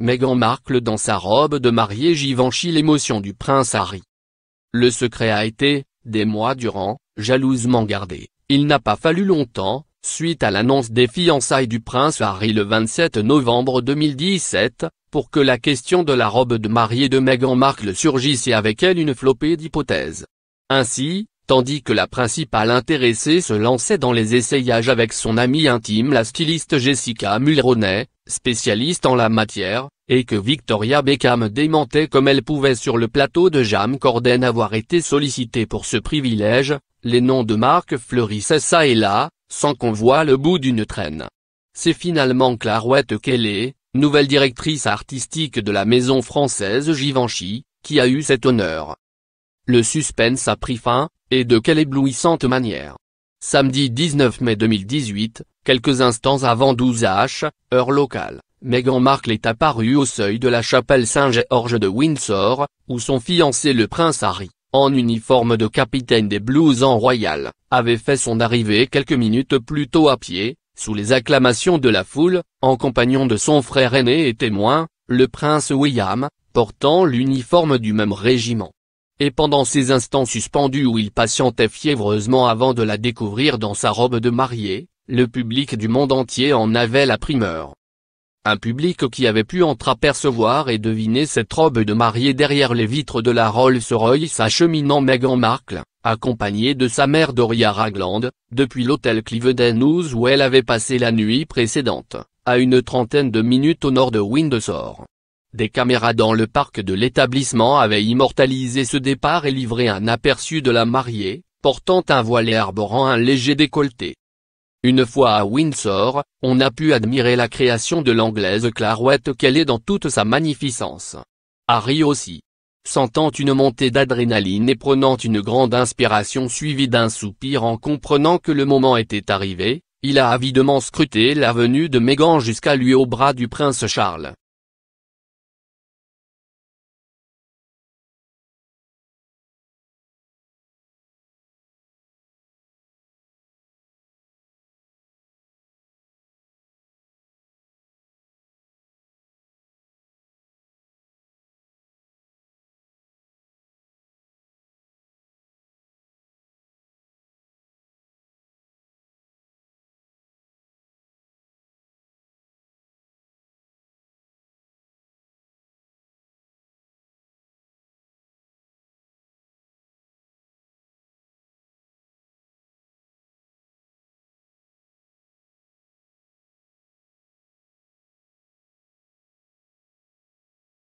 Meghan Markle dans sa robe de mariée Givenchy. L'émotion du prince Harry. Le secret a été, des mois durant, jalousement gardé. Il n'a pas fallu longtemps, suite à l'annonce des fiançailles du prince Harry le 27 novembre 2017, pour que la question de la robe de mariée de Meghan Markle surgisse et avec elle une flopée d'hypothèses. Ainsi, tandis que la principale intéressée se lançait dans les essayages avec son amie intime la styliste Jessica Mulroney, spécialiste en la matière, et que Victoria Beckham démentait comme elle pouvait sur le plateau de Jam Corden avoir été sollicitée pour ce privilège, les noms de marques fleurissaient ça et là, sans qu'on voie le bout d'une traîne. C'est finalement Clairette Kelly, nouvelle directrice artistique de la maison française Givenchy, qui a eu cet honneur. Le suspense a pris fin, et de quelle éblouissante manière. Samedi 19 mai 2018, quelques instants avant 12h, heure locale, Meghan Markle est apparue au seuil de la chapelle Saint-Georges de Windsor, où son fiancé le prince Harry, en uniforme de capitaine des Blues en royal, avait fait son arrivée quelques minutes plus tôt à pied, sous les acclamations de la foule, en compagnon de son frère aîné et témoin, le prince William, portant l'uniforme du même régiment. Et pendant ces instants suspendus où il patientait fiévreusement avant de la découvrir dans sa robe de mariée, le public du monde entier en avait la primeur. Un public qui avait pu entreapercevoir et deviner cette robe de mariée derrière les vitres de la Rolls-Royce acheminant Meghan Markle, accompagnée de sa mère Doria Ragland, depuis l'hôtel Cliveden House où elle avait passé la nuit précédente, à une trentaine de minutes au nord de Windsor. Des caméras dans le parc de l'établissement avaient immortalisé ce départ et livré un aperçu de la mariée, portant un voile et arborant un léger décolleté. Une fois à Windsor, on a pu admirer la création de l'anglaise Clairette Kelly dans toute sa magnificence. Harry aussi. Sentant une montée d'adrénaline et prenant une grande inspiration suivie d'un soupir en comprenant que le moment était arrivé, il a avidement scruté la venue de Meghan jusqu'à lui au bras du prince Charles.